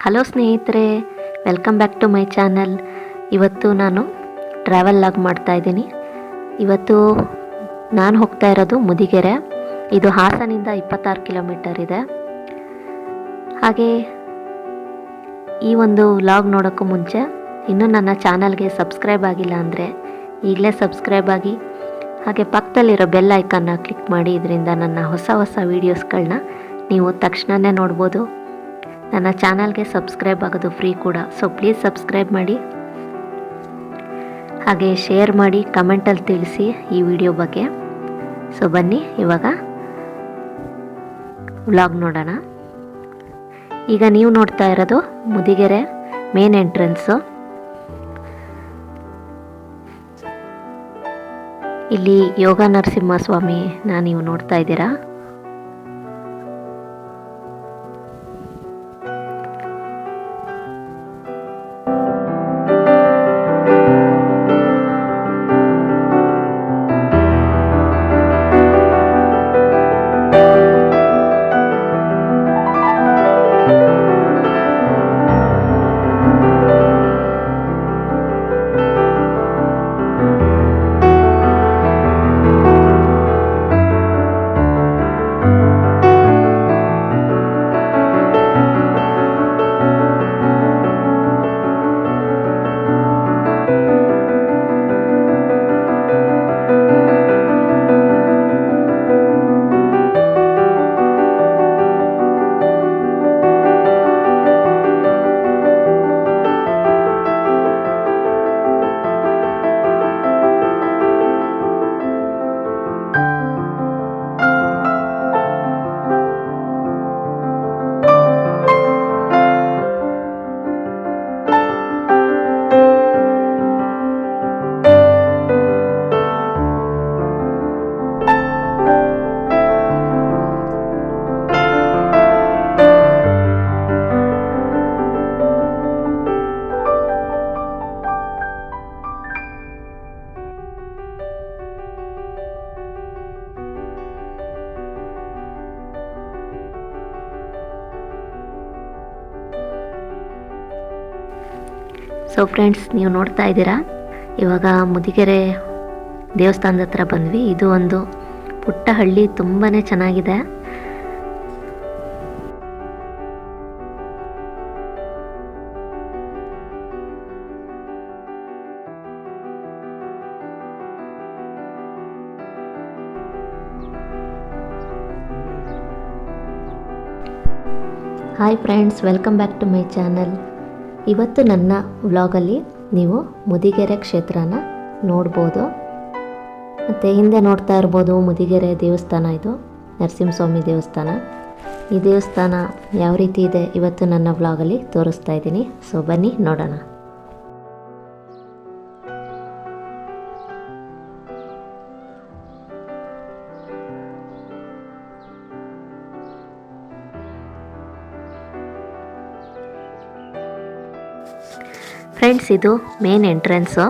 Hello ಸ್ನೇಹಿತರೆ, welcome back to my channel. ಇವತ್ತು ನಾನು ಟ್ರಾವೆಲ್ ಲಾಗ್ ಮಾಡ್ತಾ ಇದ್ದೀನಿ. ಇವತ್ತು ನಾನು ಹೋಗ್ತಾ ಇರೋದು ಮುದಿಗೆರೆ. ಇದು ಹಾಸನಿಂದ 26 ಕಿಲೋಮೀಟರ್ ಇದೆ. ಹಾಗೆ ಈ ಒಂದು ವ್ಲಾಗ್ ನೋಡೋಕ್ಕೂ ಮುಂಚೆ ಇನ್ನೂ ನನ್ನ ಚಾನಲ್ಗೆ ಸಬ್ಸ್ಕ್ರೈಬ್ ಆಗಿಲ್ಲ ಅಂದರೆ ಈಗಲೇ ಸಬ್ಸ್ಕ್ರೈಬ್ ಆಗಿ, ಹಾಗೆ ಪಕ್ಕದಲ್ಲಿರೋ ಬೆಲ್ ಐಕನ್ನ ಕ್ಲಿಕ್ ಮಾಡಿ. ಇದರಿಂದ ನನ್ನ ಹೊಸ ವೀಡಿಯೋಸ್ಗಳನ್ನ ನೀವು ತಕ್ಷಣವೇ ನೋಡ್ಬೋದು. ನನ್ನ ಚಾನಲ್ಗೆ ಸಬ್ಸ್ಕ್ರೈಬ್ ಆಗೋದು ಫ್ರೀ ಕೂಡ, ಸೊ ಪ್ಲೀಸ್ ಸಬ್ಸ್ಕ್ರೈಬ್ ಮಾಡಿ, ಹಾಗೆ ಶೇರ್ ಮಾಡಿ, ಕಮೆಂಟಲ್ಲಿ ತಿಳಿಸಿ ಈ ವಿಡಿಯೋ ಬಗ್ಗೆ. ಸೊ ಬನ್ನಿ ಇವಾಗ ವ್ಲಾಗ್ ನೋಡೋಣ. ಈಗ ನೀವು ನೋಡ್ತಾ ಇರೋದು ಮುದಿಗೆರೆ ಮೇನ್ ಎಂಟ್ರೆನ್ಸು. ಇಲ್ಲಿ ಯೋಗ ನರಸಿಂಹಸ್ವಾಮಿನ ನೀವು ನೋಡ್ತಾ ಇದ್ದೀರಾ. ಸೊ ಫ್ರೆಂಡ್ಸ್, ನೀವು ನೋಡ್ತಾ ಇದ್ದೀರಾ, ಇವಾಗ ಮುದಿಗೆರೆ ದೇವಸ್ಥಾನದ ಹತ್ರ ಬಂದ್ವಿ. ಇದು ಒಂದು ಪುಟ್ಟ ಹಳ್ಳಿ, ತುಂಬಾ ಚೆನ್ನಾಗಿದೆ. Hi friends, welcome back to my channel. ಇವತ್ತು ನನ್ನ ವ್ಲಾಗಲ್ಲಿ ನೀವು ಮುದಿಗೆರೆ ಕ್ಷೇತ್ರನ ನೋಡ್ಬೋದು. ಮತ್ತು ಹಿಂದೆ ನೋಡ್ತಾ ಇರ್ಬೋದು ಮುದಿಗೆರೆ ದೇವಸ್ಥಾನ. ಇದು ನರಸಿಂಹಸ್ವಾಮಿ ದೇವಸ್ಥಾನ. ಈ ದೇವಸ್ಥಾನ ಯಾವ ರೀತಿ ಇದೆ ಇವತ್ತು ನನ್ನ ವ್ಲಾಗಲ್ಲಿ ತೋರಿಸ್ತಾ ಇದ್ದೀನಿ. ಸೊ ಬನ್ನಿ ನೋಡೋಣ. ಫ್ರೆಂಡ್ಸ್, ಇದು ಮೇನ್ ಎಂಟ್ರೆನ್ಸು.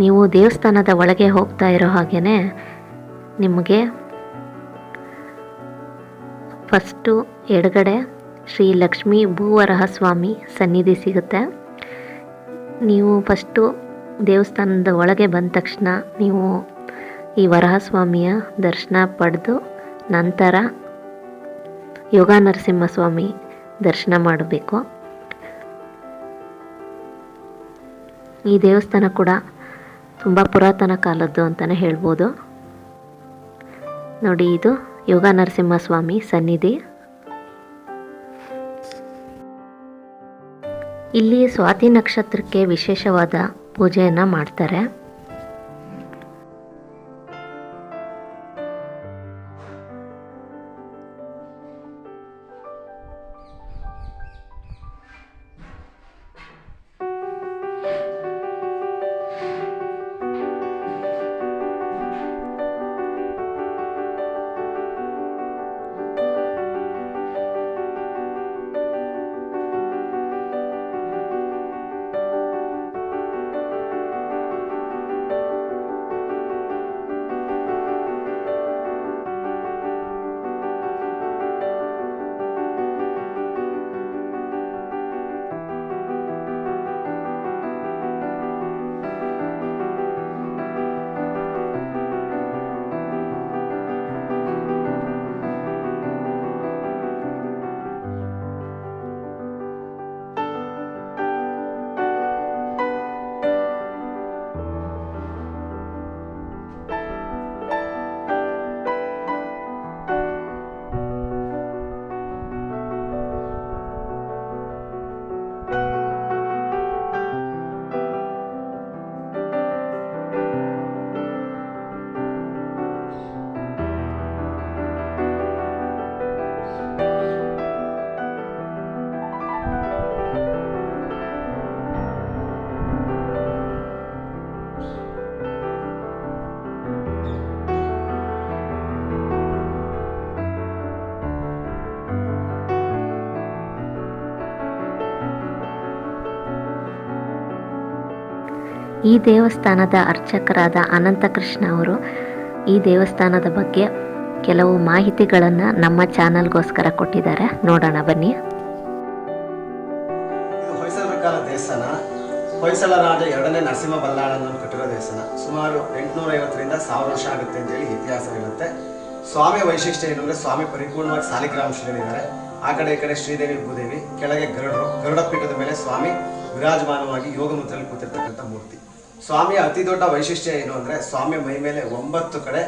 ನೀವು ದೇವಸ್ಥಾನದ ಒಳಗೆ ಹೋಗ್ತಾ ಇರೋ ಹಾಗೇನೆ ನಿಮಗೆ ಫಸ್ಟು ಎಡಗಡೆ ಶ್ರೀ ಲಕ್ಷ್ಮೀ ಭೂವರಹಸ್ವಾಮಿ ಸನ್ನಿಧಿ ಸಿಗುತ್ತೆ. ನೀವು ಫಸ್ಟು ದೇವಸ್ಥಾನದ ಒಳಗೆ ಬಂದ ತಕ್ಷಣ ನೀವು ಈ ವರಹಸ್ವಾಮಿಯ ದರ್ಶನ ಪಡೆದು ನಂತರ ಯೋಗ ನರಸಿಂಹಸ್ವಾಮಿ ದರ್ಶನ ಮಾಡಬೇಕು. ಈ ದೇವಸ್ಥಾನ ಕೂಡ ತುಂಬ ಪುರಾತನ ಕಾಲದ್ದು ಅಂತಲೇ ಹೇಳ್ಬೋದು. ನೋಡಿ, ಇದು ಯೋಗ ನರಸಿಂಹಸ್ವಾಮಿ ಸನ್ನಿಧಿ. ಇಲ್ಲಿ ಸ್ವಾತಿ ನಕ್ಷತ್ರಕ್ಕೆ ವಿಶೇಷವಾದ ಪೂಜೆಯನ್ನು ಮಾಡ್ತಾರೆ. ಈ ದೇವಸ್ಥಾನದ ಅರ್ಚಕರಾದ ಅನಂತಕೃಷ್ಣ ಅವರು ಈ ದೇವಸ್ಥಾನದ ಬಗ್ಗೆ ಕೆಲವು ಮಾಹಿತಿಗಳನ್ನು ನಮ್ಮ ಚಾನಲ್ಗೋಸ್ಕರ ಕೊಟ್ಟಿದ್ದಾರೆ. ನೋಡೋಣ ಬನ್ನಿ. ಇದು ಹೊಯ್ಸಳರ ಕಾಲ ದೇವಸ್ಥಾನ. ಹೊಯ್ಸಳ ರಾಜ 2ನೇ ನರಸಿಂಹ ಬಲ್ಲಾಳನನ್ನು ಕಟ್ಟಿರೋ ದೇವಸ್ಥಾನ. ಸುಮಾರು 850ರಿಂದ 1000 ವರ್ಷ ಆಗುತ್ತೆ ಅಂತೇಳಿ ಇತಿಹಾಸ ಹೇಳುತ್ತೆ. ಸ್ವಾಮಿ ವೈಶಿಷ್ಟ್ಯ ಏನು ಅಂದರೆ, ಸ್ವಾಮಿ ಪರಿಪೂರ್ಣವಾಗಿ ಸಾಲಿಗ್ರಾಮ ಶಿಲೆಯಲ್ಲಿದ್ದಾರೆ. ಆ ಕಡೆ ಈ ಕಡೆ ಶ್ರೀದೇವಿ ಭೂದೇವಿ, ಕೆಳಗೆ ಗರುಡ ಪೀಠದ ಮೇಲೆ ಸ್ವಾಮಿ ವಿರಾಜಮಾನವಾಗಿ ಯೋಗ ಮುದ್ರೆಯಲ್ಲಿ ಕೂತಿರ್ತಕ್ಕಂಥ ಮೂರ್ತಿ. ಸ್ವಾಮಿಯ ಅತಿ ದೊಡ್ಡ ವೈಶಿಷ್ಟ್ಯ ಏನು ಅಂದರೆ, ಸ್ವಾಮಿಯ ಮೈ ಮೇಲೆ 9 ಕಡೆ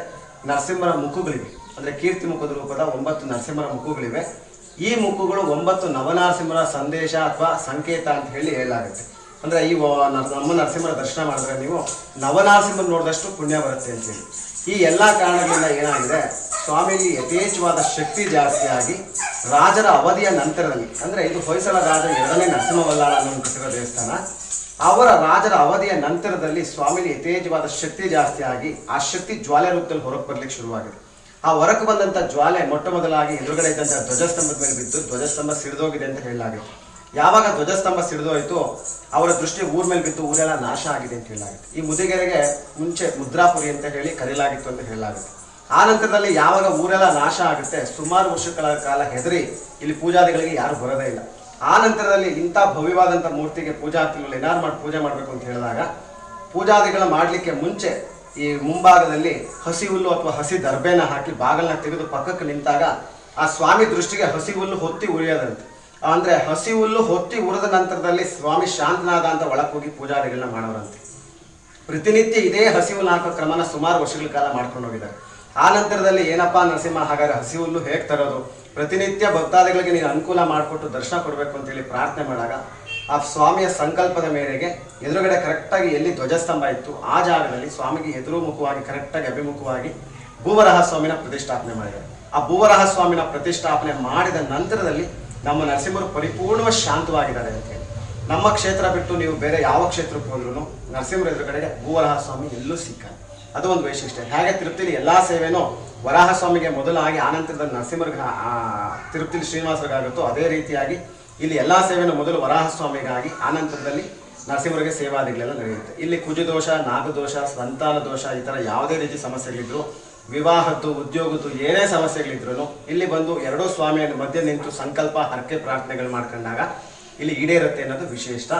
ನರಸಿಂಹರ ಮುಖಗಳಿವೆ. ಅಂದರೆ ಕೀರ್ತಿ ಮುಖದ ರೂಪದ 9 ನರಸಿಂಹರ ಮುಖಗಳಿವೆ. ಈ ಮುಖಗಳು 9 ನವನರಸಿಂಹರ ಸಂದೇಶ ಅಥವಾ ಸಂಕೇತ ಅಂತ ಹೇಳಿ ಹೇಳಲಾಗುತ್ತೆ. ಅಂದರೆ ಈ ನಮ್ಮ ನರಸಿಂಹರ ದರ್ಶನ ಮಾಡಿದ್ರೆ ನೀವು ನವನರಸಿಂಹರ ನೋಡಿದಷ್ಟು ಪುಣ್ಯ ಬರುತ್ತೆ ಅಂತೇಳಿ. ಈ ಎಲ್ಲ ಕಾರಣಗಳಿಂದ ಏನಾಗಿದೆ, ಸ್ವಾಮಿಯಲ್ಲಿ ಯಥೇಚ್ಛವಾದ ಶಕ್ತಿ ಜಾಸ್ತಿಯಾಗಿ ರಾಜರ ಅವಧಿಯ ನಂತರದಲ್ಲಿ, ಅಂದರೆ ಇದು ಹೊಯ್ಸಳ ರಾಜ 2ನೇ ನರಸಿಂಹ ಬಲ್ಲಾಳನನ್ನು ಕಟ್ಟಿರೋ ದೇವಸ್ಥಾನ. ಅವರ ರಾಜರ ಅವಧಿಯ ನಂತರದಲ್ಲಿ ಸ್ವಾಮಿಲಿ ಯಥೇಚ್ಛವಾದ ಶಕ್ತಿ ಜಾಸ್ತಿಯಾಗಿ ಆ ಶಕ್ತಿ ಜ್ವಾಲೆ ರೂಪದಲ್ಲಿ ಹೊರಗೆ ಬರ್ಲಿಕ್ಕೆ ಶುರುವಾಗಿದೆ. ಆ ಹೊರಗೆ ಬಂದಂಥ ಜ್ವಾಲೆ ಮೊಟ್ಟ ಮೊದಲಾಗಿ ಎದುರುಗಡೆ ಇದ್ದಂಥ ಧ್ವಜಸ್ತಂಭದ ಮೇಲೆ ಬಿದ್ದು ಧ್ವಜಸ್ತಂಭ ಸಿಡಿದೋಗಿದೆ ಅಂತ ಹೇಳಲಾಗಿತ್ತು. ಯಾವಾಗ ಧ್ವಜಸ್ತಂಭ ಸಿಡಿದೋಯ್ತು, ಅವರ ದೃಷ್ಟಿ ಊರ ಮೇಲೆ ಬಿದ್ದು ಊರೆಲ್ಲ ನಾಶ ಆಗಿದೆ ಅಂತ ಹೇಳಲಾಗಿತ್ತು. ಈ ಮುದಿಗೆರೆಗೆ ಮುಂಚೆ ಮುದ್ರಾಪುರಿ ಅಂತ ಹೇಳಿ ಕರೆಯಲಾಗಿತ್ತು ಅಂತ ಹೇಳಲಾಗುತ್ತೆ. ಆ ನಂತರದಲ್ಲಿ ಯಾವಾಗ ಊರೆಲ್ಲ ನಾಶ ಆಗುತ್ತೆ, ಸುಮಾರು ವರ್ಷಗಳ ಕಾಲ ಹೆದರಿ ಇಲ್ಲಿ ಪೂಜಾದಿಗಳಿಗೆ ಯಾರು ಬರೋದೇ ಇಲ್ಲ. ಆ ನಂತರದಲ್ಲಿ ಇಂಥ ಭವ್ಯವಾದಂಥ ಮೂರ್ತಿಗೆ ಪೂಜಾ ಆಗ್ತಿಲ್ಲ, ಏನಾರು ಮಾಡಿ ಪೂಜೆ ಮಾಡಬೇಕು ಅಂತ ಹೇಳಿದಾಗ ಪೂಜಾದಿಗಳ ಮಾಡಲಿಕ್ಕೆ ಮುಂಚೆ ಈ ಮುಂಭಾಗದಲ್ಲಿ ಹಸಿ ಹುಲ್ಲು ಅಥವಾ ಹಸಿ ದರ್ಬೆನ ಹಾಕಿ ಬಾಗಲನ್ನ ತೆಗೆದು ಪಕ್ಕಕ್ಕೆ ನಿಂತಾಗ ಆ ಸ್ವಾಮಿ ದೃಷ್ಟಿಗೆ ಹಸಿ ಹುಲ್ಲು ಹೊತ್ತಿ ಉರಿಯೋದಂತೆ. ಅಂದರೆ ಹಸಿ ಹುಲ್ಲು ಹೊತ್ತಿ ಉರಿದ ನಂತರದಲ್ಲಿ ಸ್ವಾಮಿ ಶಾಂತನಾದ ಅಂತ ಒಳಗೆ ಹೋಗಿ ಪೂಜಾದಿಗಳನ್ನ ಮಾಡೋರಂತೆ. ಪ್ರತಿನಿತ್ಯ ಇದೇ ಹಸಿ ಹುಲ್ಲು ಹಾಕೋ ಕ್ರಮನ ಸುಮಾರು ವರ್ಷಗಳ ಕಾಲ ಮಾಡ್ಕೊಂಡು ಹೋಗಿದ್ದಾರೆ. ಆ ನಂತರದಲ್ಲಿ ಏನಪ್ಪ ನರಸಿಂಹ, ಹಾಗಾದ್ರೆ ಹಸಿ ಹುಲ್ಲು ಹೇಗೆ ತರೋದು, ಪ್ರತಿನಿತ್ಯ ಭಕ್ತಾದಿಗಳಿಗೆ ನೀನು ಅನುಕೂಲ ಮಾಡಿಕೊಟ್ಟು ದರ್ಶನ ಕೊಡಬೇಕು ಅಂತೇಳಿ ಪ್ರಾರ್ಥನೆ ಮಾಡಿದಾಗ ಆ ಸ್ವಾಮಿಯ ಸಂಕಲ್ಪದ ಮೇರೆಗೆ ಎದುರುಗಡೆ ಕರೆಕ್ಟಾಗಿ ಎಲ್ಲಿ ಧ್ವಜಸ್ತಂಭ ಇತ್ತು ಆ ಜಾಗದಲ್ಲಿ ಸ್ವಾಮಿಗೆ ಎದುರು ಮುಖವಾಗಿ ಕರೆಕ್ಟಾಗಿ ಅಭಿಮುಖವಾಗಿ ಭೂವರಹ ಸ್ವಾಮಿನ ಪ್ರತಿಷ್ಠಾಪನೆ ಮಾಡಿದ್ದಾರೆ. ಆ ಭೂವರಹ ಸ್ವಾಮಿನ ಪ್ರತಿಷ್ಠಾಪನೆ ಮಾಡಿದ ನಂತರದಲ್ಲಿ ನಮ್ಮ ನರಸಿಂಹರು ಪರಿಪೂರ್ಣವಾಗಿ ಶಾಂತವಾಗಿದ್ದಾರೆ ಅಂತ ಹೇಳಿ. ನಮ್ಮ ಕ್ಷೇತ್ರ ಬಿಟ್ಟು ನೀವು ಬೇರೆ ಯಾವ ಕ್ಷೇತ್ರಕ್ಕೆ ಹೋದ್ರೂ ನರಸಿಂಹರ ಎದುರುಗಡೆಗೆ ಭೂವರಹ ಸ್ವಾಮಿ ಎಲ್ಲೂ ಸಿಕ್ಕಲ್ಲ. ಅದು ಒಂದು ವೈಶಿಷ್ಟ್ಯ. ಹೇಗೆ ತಿರುಪತಿಲಿ ಎಲ್ಲ ಸೇವೆನೂ ವರಾಹ ಸ್ವಾಮಿಗೆ ಮೊದಲಾಗಿ ಆನಂತರದಲ್ಲಿ ನರಸಿಂಹರಿಗೆ ತಿರುಪತಿಲಿ ಶ್ರೀನಿವಾಸರಿಗಾಗುತ್ತೋ ಅದೇ ರೀತಿಯಾಗಿ ಇಲ್ಲಿ ಎಲ್ಲ ಸೇವೆನೂ ಮೊದಲು ವರಾಹ ಸ್ವಾಮಿಗಾಗಿ ಆನಂತರದಲ್ಲಿ ನರಸಿಂಹರಿಗೆ ಸೇವಾದಿಗಳೆಲ್ಲ ನಡೆಯುತ್ತೆ. ಇಲ್ಲಿ ಕುಜದೋಷ, ನಾಗದೋಷ, ಸಂತಾನ ದೋಷ, ಈ ಥರ ಯಾವುದೇ ರೀತಿ ಸಮಸ್ಯೆಗಳಿದ್ರು, ವಿವಾಹದ್ದು, ಉದ್ಯೋಗದ್ದು ಏನೇ ಸಮಸ್ಯೆಗಳಿದ್ರು ಇಲ್ಲಿ ಬಂದು ಎರಡೂ ಸ್ವಾಮಿಯ ಮಧ್ಯೆ ನಿಂತು ಸಂಕಲ್ಪ, ಹರಕೆ, ಪ್ರಾರ್ಥನೆಗಳು ಮಾಡ್ಕೊಂಡಾಗ ಇಲ್ಲಿ ಈಡೇರುತ್ತೆ ಅನ್ನೋದು ವಿಶೇಷ.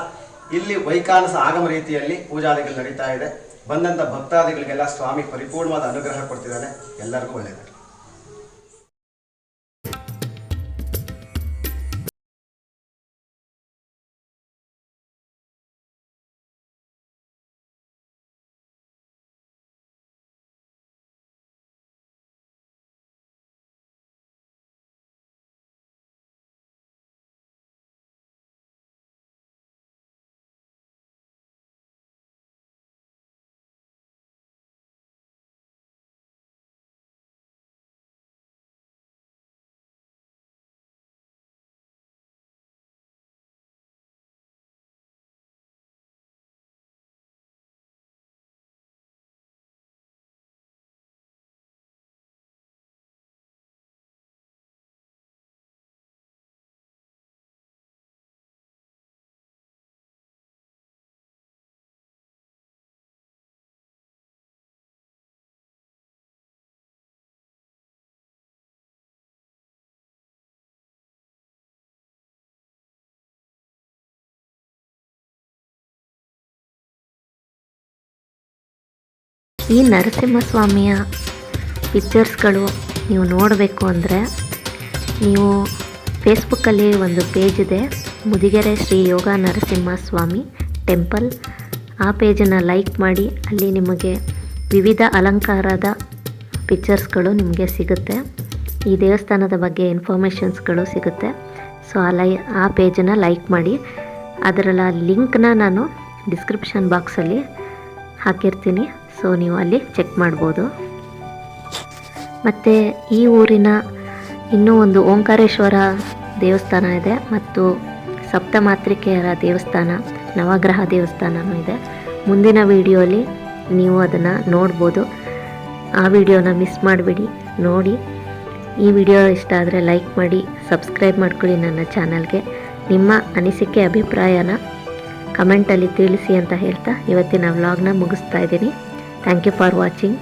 ಇಲ್ಲಿ ವೈಖಾನಸ ಆಗಮ ರೀತಿಯಲ್ಲಿ ಪೂಜಾದಿಗಳು ನಡೀತಾ ಇದೆ. ಬಂದಂಥ ಭಕ್ತಾದಿಗಳಿಗೆಲ್ಲ ಸ್ವಾಮಿ ಪರಿಪೂರ್ಣವಾದ ಅನುಗ್ರಹ ಕೊಡ್ತಿದ್ದಾನೆ. ಎಲ್ಲರಿಗೂ ಒಳ್ಳೆಯದಾಗಲಿ. ಈ ನರಸಿಂಹಸ್ವಾಮಿಯ ಪಿಕ್ಚರ್ಸ್ಗಳು ನೀವು ನೋಡಬೇಕು ಅಂದರೆ ನೀವು ಫೇಸ್ಬುಕ್ಕಲ್ಲಿ ಒಂದು ಪೇಜ್ ಇದೆ, ಮುದಿಗೆರೆ ಶ್ರೀ ಯೋಗ ನರಸಿಂಹಸ್ವಾಮಿ ಟೆಂಪಲ್. ಆ ಪೇಜನ್ನು ಲೈಕ್ ಮಾಡಿ, ಅಲ್ಲಿ ನಿಮಗೆ ವಿವಿಧ ಅಲಂಕಾರದ ಪಿಕ್ಚರ್ಸ್ಗಳು ನಿಮಗೆ ಸಿಗುತ್ತೆ. ಈ ದೇವಸ್ಥಾನದ ಬಗ್ಗೆ ಇನ್ಫಾರ್ಮೇಷನ್ಸ್ಗಳು ಸಿಗುತ್ತೆ. ಸೊ ಆ ಪೇಜನ್ನು ಲೈಕ್ ಮಾಡಿ. ಅದರ ಲಿಂಕ್ನ ನಾನು ಡಿಸ್ಕ್ರಿಪ್ಷನ್ ಬಾಕ್ಸಲ್ಲಿ ಹಾಕಿರ್ತೀನಿ. ಸೊ ನೀವು ಅಲ್ಲಿ ಚೆಕ್ ಮಾಡ್ಬೋದು. ಮತ್ತು ಈ ಊರಿನ ಇನ್ನೂ ಒಂದು ಓಂಕಾರೇಶ್ವರ ದೇವಸ್ಥಾನ ಇದೆ ಮತ್ತು ಸಪ್ತಮಾತೃಕೆಯರ ದೇವಸ್ಥಾನ, ನವಗ್ರಹ ದೇವಸ್ಥಾನವೂ ಇದೆ. ಮುಂದಿನ ವಿಡಿಯೋಲಿ ನೀವು ಅದನ್ನು ನೋಡ್ಬೋದು. ಆ ವಿಡಿಯೋನ ಮಿಸ್ ಮಾಡಿಬಿಡಿ, ನೋಡಿ. ಈ ವಿಡಿಯೋ ಇಷ್ಟ ಆದರೆ ಲೈಕ್ ಮಾಡಿ, ಸಬ್ಸ್ಕ್ರೈಬ್ ಮಾಡ್ಕೊಳ್ಳಿ ನನ್ನ ಚಾನಲ್ಗೆ. ನಿಮ್ಮ ಅನಿಸಿಕೆ, ಅಭಿಪ್ರಾಯನ ಕಮೆಂಟಲ್ಲಿ ತಿಳಿಸಿ ಅಂತ ಹೇಳ್ತಾ ಇವತ್ತಿನ ವ್ಲಾಗ್ನ ಮುಗಿಸ್ತಾ ಇದ್ದೀನಿ. Thank you for watching.